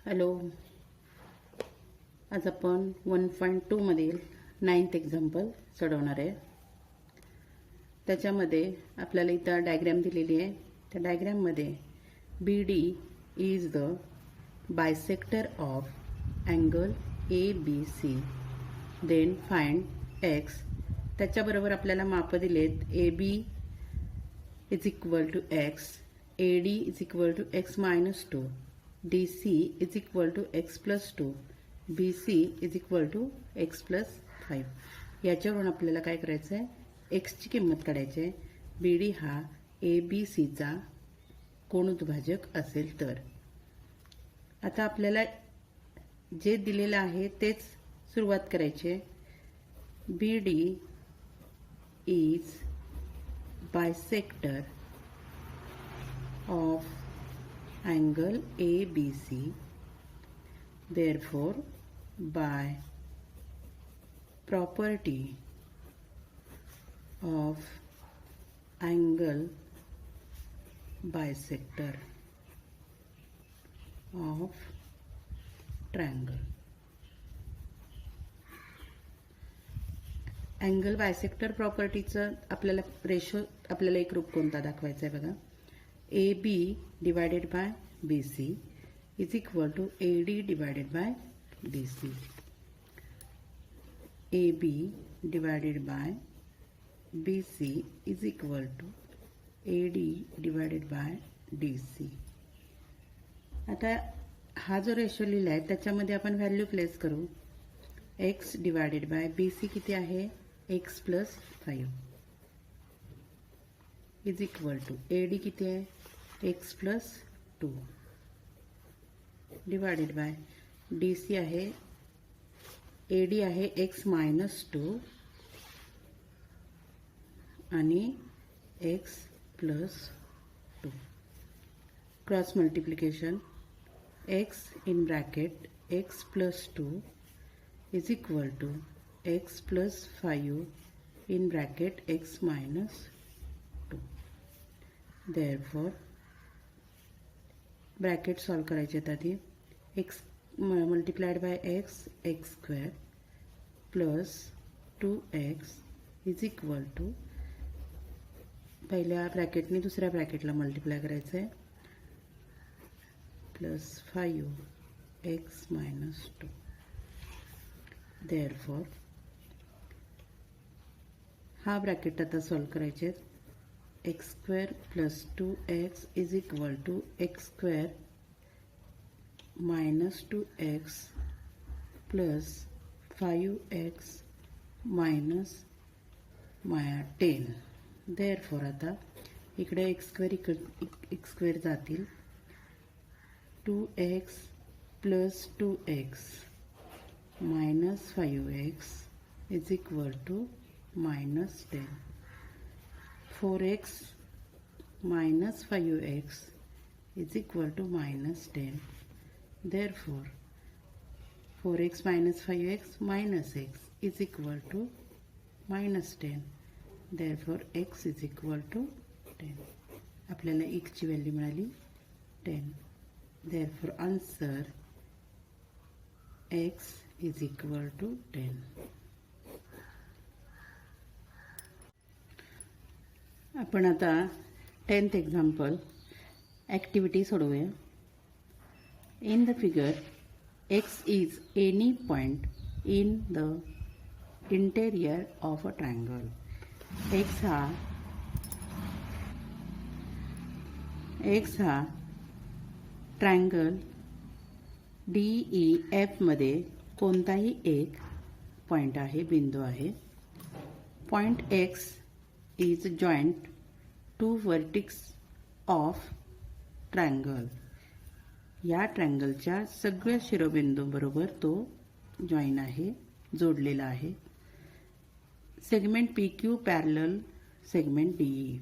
Hello. आज आपण 1.2 मधील 9th एक्झाम्पल सोडवणार आहे. त्याच्यामध्ये आपल्याला इथं डायग्राम दिलेली आहे. त्या डायग्राममध्ये BD is the bisector of angle ABC. Then find X. त्याच्याबरोबर आपल्याला माप दिलेत. AB is equal to X, AD is equal to X minus 2, DC is equal to X plus 2, BC is equal to X plus 5. याच्यावरून आपल्याला काय करायचं आहे, Xची किंमत काढायची आहे. BD हा ABCचा कोणदुभाजक असेल तर. आता आपल्याला जे दिलेलं आहे तेच सुरुवात करायची आहे. BD is bisector of angle ABC. Therefore, by property of angle bisector of triangle. Angle bisector प्रॉपर्टीचं आपल्याला रेशो आपल्याला एक रूप कोणता दाखवायचा आहे बघा. AB divided by BC is equal to AD divided by DC. AB divided by BC is equal to AD divided by DC. आता हा जो रेशो लिहिला आहे त्याच्यामध्ये आपण व्हॅल्यू प्लेस करू. X divided by BC किती आहे, X plus 5 is equal to AD किती आहे, X plus 2 divided by DC आहे, AD आहे X minus 2 आणि X plus 2. Cross multiplication X in bracket X plus 2 is equal to X plus 5 in bracket X minus 2. Therefore, bracket solve करायचे आहेत आधी. X multiplied by X square plus 2X is equal to पहिल्या ब्रॅकेटने दुसऱ्या ब्रॅकेटला multiply करायचं आहे plus 5X minus 2. Therefore हा ब्रॅकेट आता सॉल्व करायचे आहेत. X square plus 2X is equal to X square minus 2X plus 5X minus 10. Therefore आता इकडे X square जातील. 2X plus 2X minus 5X is equal to minus 10. 4X minus 5X is equal to minus 10. Therefore, 4X minus 5X minus X is equal to minus 10. Therefore, X is equal to 10. आपल्याला X ची value मिळाली 10. Therefore, answer X is equal to 10. आपण आता 10th example activity सोडवूया. In the figure X is any point in the interior of a triangle. X हा triangle DEF मध्ये कोणताही एक पॉइंट आहे, बिंदू आहे. Point X is joint to vertex of triangle. या ट्रायंगलच्या सगळ्या शिरोबिंदू बरोबर तो जॉइन आहे, जोडलेला आहे. Segment PQ parallel segment DE.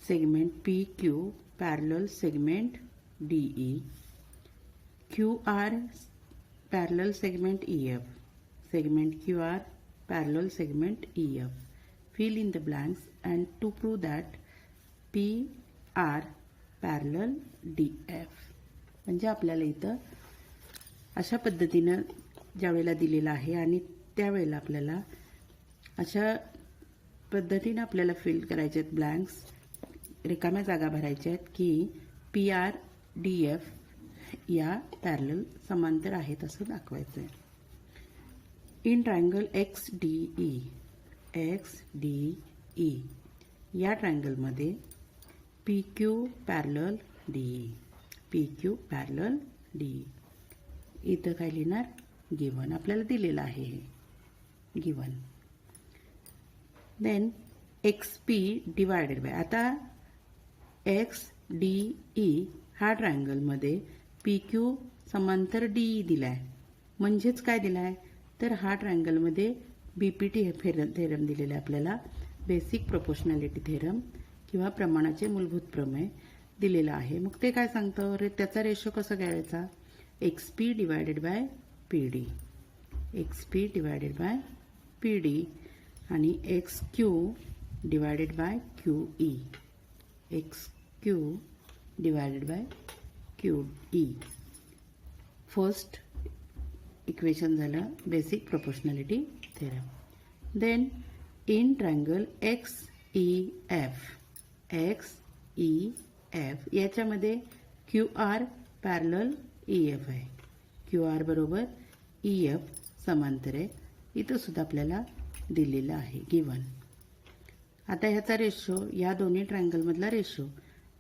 Segment PQ parallel segment DE. QR parallel segment EF. Segment QR parallel segment EF. Fill in the blanks and to prove that PR parallel DF. म्हणजे आपल्याला इथं अशा पद्धतीनं ज्या वेळेला दिलेलं आहे आणि त्यावेळेला आपल्याला अशा पद्धतीनं आपल्याला फिल करायचे आहेत ब्लँक्स, रिकाम्या जागा भरायच्या आहेत की PRDF या पॅरलल समांतर आहेत असं दाखवायचं आहे. इन ट्रायंगल XDE या ट्रायंगलमध्ये PQ पॅरलल DE इथं काय लिहिणार? गिवन. आपल्याला दिलेलं आहे हे given. Then XP divided by, आता XDE हा ट्रायंगलमध्ये PQ समांतर DE दिलाय, म्हणजेच काय दिलाय तर हा ट्रायंगलमध्ये BPT थेरम दिलेला आहे आपल्याला, बेसिक प्रोपोर्शनॅलिटी थेरम किंवा प्रमाणाचे मूलभूत प्रमेय दिलेला आहे. मग ते काय सांगतं? त्याचा रेशो कसा घ्यायचा? XP divided by PD, XP divided by PD आणि XQ divided by QE, XQ divided by QE. First equation झालं basic proportionality theorem. Then in triangle XEF याच्यामध्ये QR पॅरलल EF आहे, QR बरोबर EF समांतर आहे, इथं सुद्धा आपल्याला दिलेलं आहे गिवन. आता ह्याचा रेशो, या दोन्ही ट्रायंगलमधला ratio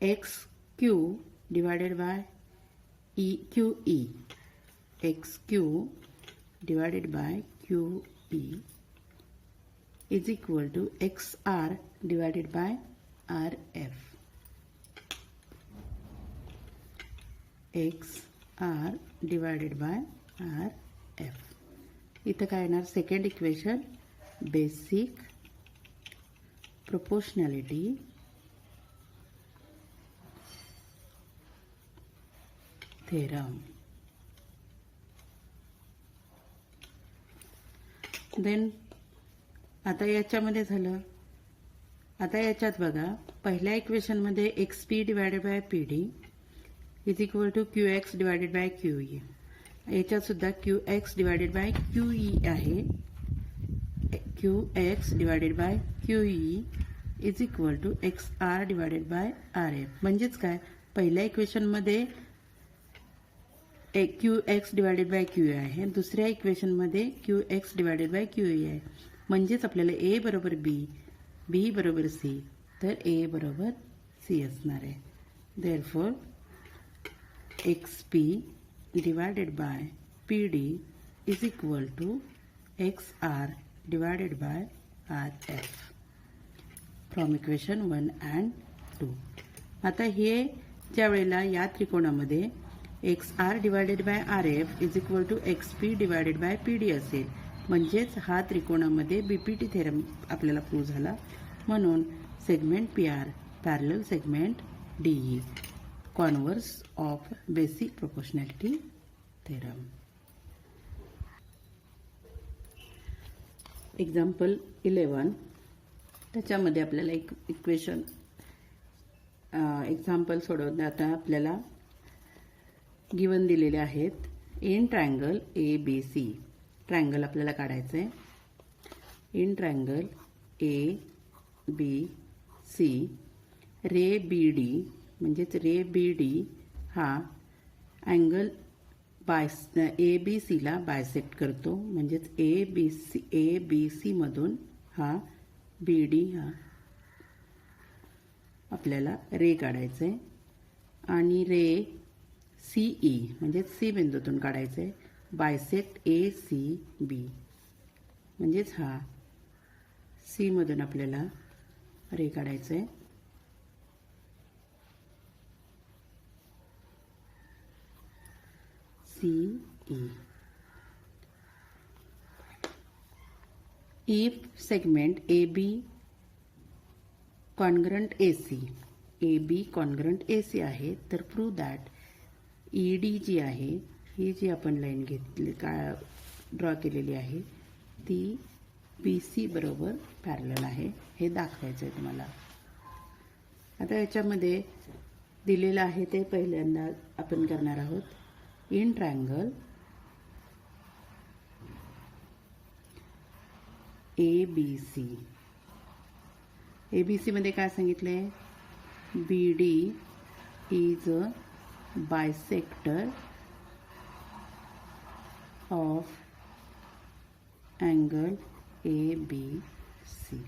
XQ divided by QE, XQ divided by QE is equal to XR divided by RF. XR divided by RF. इथं काय येणार? Second equation basic proportionality theorem. Then आता याच्यामध्ये झालं, आता याच्यात बघा पहिल्या इक्वेशनमध्ये XP divided by PD is equal to QX divided by QE. याच्यात सुद्धा QX डिवायडेड बाय QE आहे, QX divided by QE is equal to XR divided by RF. म्हणजेच काय, पहिल्या इक्वेशनमध्ये QX डिवायडेड बाय QE आहे, दुसऱ्या इक्वेशनमध्ये QX डिवायडेड बाय QE आहे. म्हणजेच आपल्याला A बरोबर B, B बरोबर C, तर A बरोबर C असणार आहे. Therefore XP divided by PD is equal to XR divided by RF from equation 1 and 2. आता हे ज्या वेळेला या त्रिकोणामध्ये XR divided by RF is equal to XP divided by PD असेल, म्हणजेच हा त्रिकोणामध्ये BPT थेरम आपल्याला प्रूव्ह झाला. म्हणून segment PR parallel segment DE converse of basic proportionality theorem. Example 11, त्याच्यामध्ये आपल्याला एक इक्वेशन एक्झाम्पल सोडवणं. आता आपल्याला गिवन दिलेले आहेत. इन ट्रायंगल ABC, ट्रायंगल आपल्याला काढायचं आहे. In triangle ABC ray BD, म्हणजेच रे BD हा अँगल ABCला बायसेक्ट करतो, म्हणजेच ABC मधून हा BD हा आपल्याला रे काढायचं आहे आणि रे CE म्हणजेच C बिंदूतून काढायचं आहे, बायसेक्ट ACB, म्हणजेच हा C मधून आपल्याला रे काढायचं आहे. CE. If segment AB congruent AC आहे, तर प्रूव्ह दॅट ED जी आहे, ही जी आपण लाईन घेतली ड्रॉ केलेली आहे ती BC बरोबर पॅरलल आहे, हे दाखवायचं आहे तुम्हाला. आता याच्यामध्ये दिलेलं आहे ते पहिल्यांदा आपण करणार आहोत. इन ट्रायंगल ABC, ABC मध्ये काय सांगितले? BD is a bisector of angle ABC.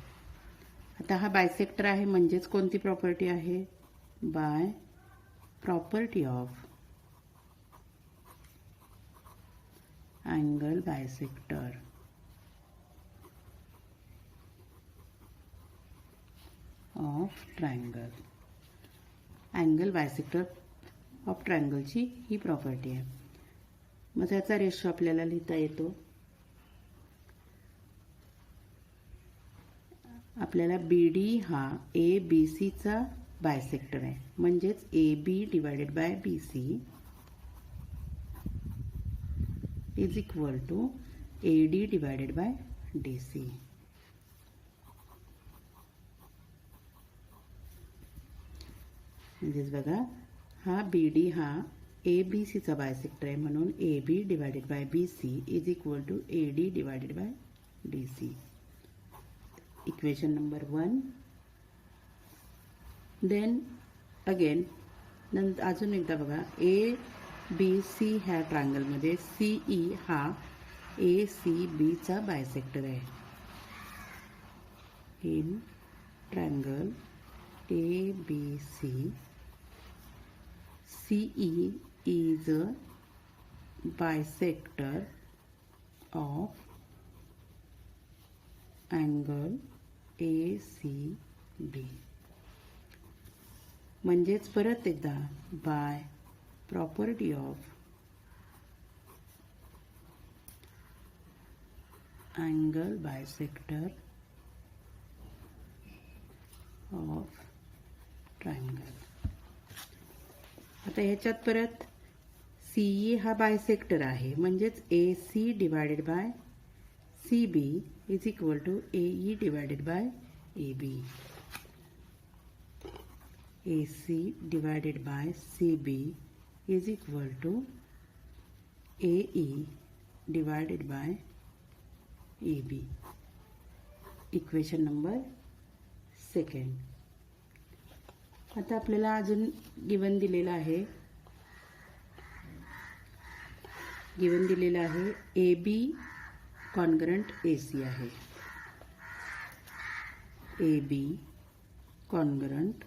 आता हा बायसेक्टर आहे म्हणजेच कोणती प्रॉपर्टी आहे? By property of angle bisector of triangle. Angle bisector of ट्रायंगलची ही प्रॉपर्टी आहे. मग त्याचा रेशो आपल्याला लिहिता येतो. आपल्याला BD हा ABCचा बायसेक्टर आहे म्हणजेच AB divided by BC is equal to AD divided by DC. म्हणजेच बघा, हा BD हा ABCचा बायसेक्टर आहे म्हणून AB divided by BC is equal to AD divided by DC. Equation number 1. Then again अजून एकदा बघा, ABC ह्या ट्रायंगलमध्ये CE हा ACBचा बायसेक्टर आहे. In triangle ABC CE is a bisector of angle ACB. म्हणजेच परत एकदा, by property of angle bisector of triangle. आता ह्याच्यात परत CE हा बायसेक्टर आहे म्हणजेच AC divided by CB is equal to AE divided by AB. AC divided by CB is equal to AE divided by AB. Equation number 2. आता आपल्याला अजून given दिलेला आहे. AB कॉन्ग्रंट AC आहे. AB congruent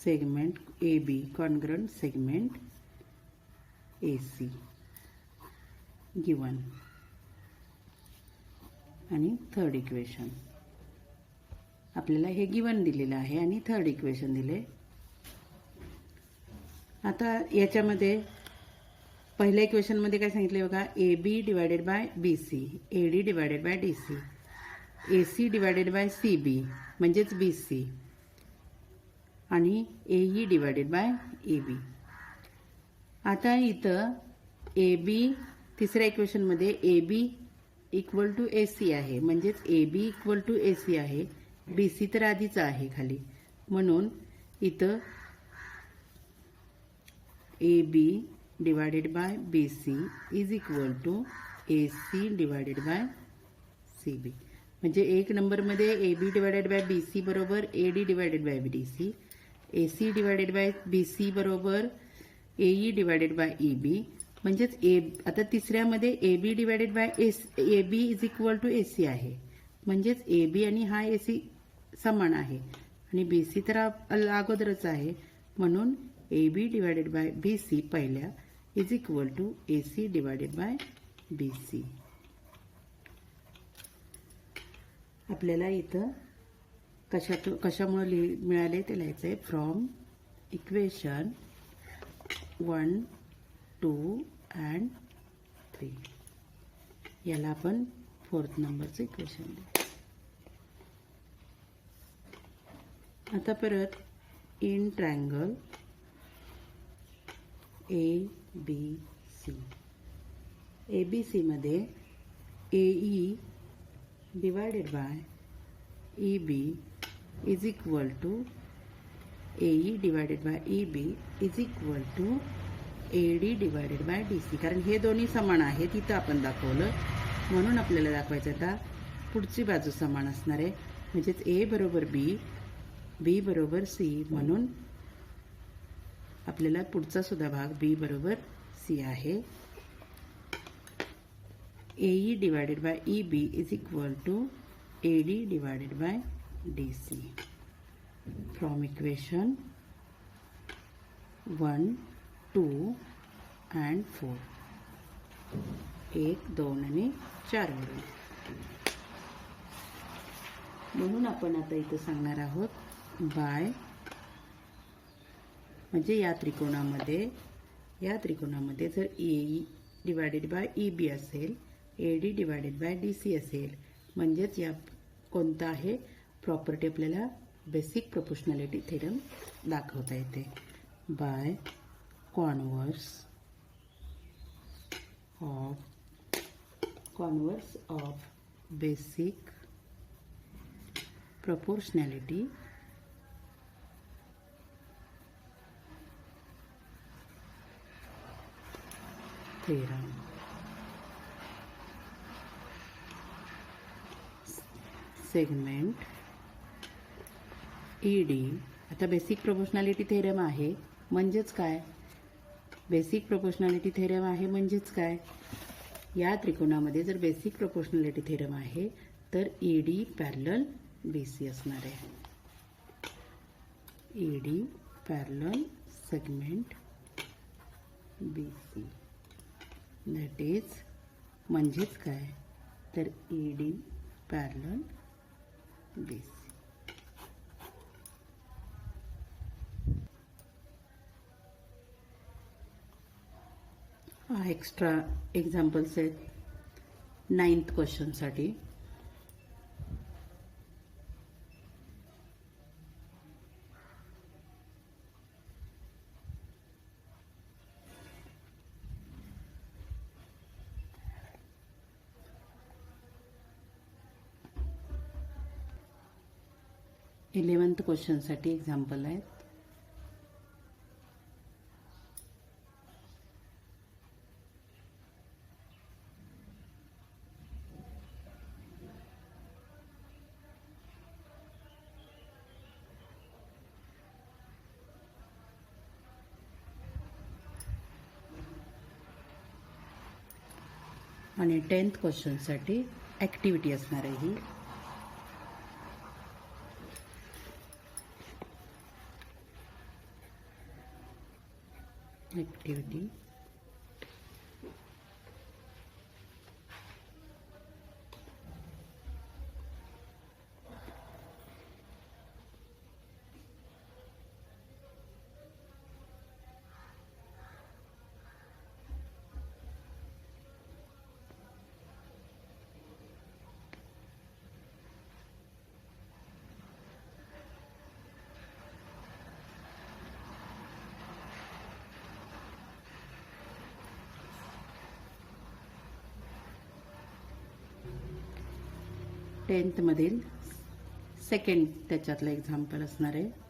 segment AB congruent segment AC given. आणि third equation आपल्याला हे given दिलेलं आहे आणि थर्ड इक्वेशन दिले. आता याच्यामध्ये पहिल्या इक्वेशनमध्ये काय सांगितले बघा, AB divided by BC, AD divided by DC, AC divided by CB म्हणजेच BC आणि AE डिवायडेड बाय AB. आता इथं AB तिसऱ्या इक्वेशनमध्ये AB इक्वल टू AC आहे म्हणजेच AB इक्वल टू AC आहे. BC तर आधीच आहे खाली म्हणून इथं AB divided by BC is equal to AC divided by CB. म्हणजे एक नंबरमध्ये AB डिवायडेड बाय BC बरोबर AD divided by DC, AC divided by BC बरोबर AE डिवायडेड बाय EB. म्हणजेच आता तिसऱ्यामध्ये AB divided by AB is equal to AC आहे म्हणजेच AB आणि हा AC समान आहे आणि BC तर अगोदरच आहे म्हणून AB डिवायडेड बाय BC पहिल्या is equal to AC divided by BC. आपल्याला इथं कशामुळे मिळाले ते लिहायचं आहे. फ्रॉम इक्वेशन 1, 2 and 3 याला आपण 4th नंबरचं इक्वेशन देऊ. आता परत इन ट्रायंगल ABC, ABC मध्ये AE divided by EB is equal to AE divided by EB is equal to AD divided by DC. कारण हे दोन्ही समान आहे तिथं आपण दाखवलं, म्हणून आपल्याला दाखवायचं आता पुढची बाजू समान असणार आहे. म्हणजेच A बरोबर B, B बरोबर C, म्हणून आपल्याला पुढचा सुद्धा भाग B बरोबर C आहे. AE divided by EB is equal to AD divided by DC. From equation 1, 2 and 4. 1, 2 आणि 4 वरून. म्हणून आपण आता इथं सांगणार आहोत बाय, म्हणजे या त्रिकोणामध्ये जर AE डिवायडेड बाय EB असेल, AD डिवायडेड बाय DC असेल, म्हणजेच या कोणता आहे प्रॉपर्टी आपल्याला बेसिक प्रोपोर्शनॅलिटी थेरम दाखवता येते. By converse of basic proportionality theorem. Segment ED. आता बेसिक प्रोपोर्शनॅलिटी थेरम आहे म्हणजेच काय? बेसिक प्रोपोर्शनॅलिटी थेरम आहे म्हणजेच काय? या त्रिकोणामध्ये जर बेसिक प्रोपोर्शनॅलिटी थेरम आहे तर ED पॅरलल BC असणार आहे. ED parallel segment BC. That is म्हणजेच काय? तर ED पॅरलल BC. हा एक्स्ट्रा एक्झाम्पल्स आहेत 9th क्वेश्चनसाठी. इलेवन्थ क्वेश्चनसाठी एक्झाम्पल आहेत. आणि 10th क्वेश्चनसाठी ॲक्टिव्हिटी असणार आहे ही. ॲक्टिव्हिटी टेन्थमधील सेकंड त्याच्यातलं एक्झाम्पल असणार आहे.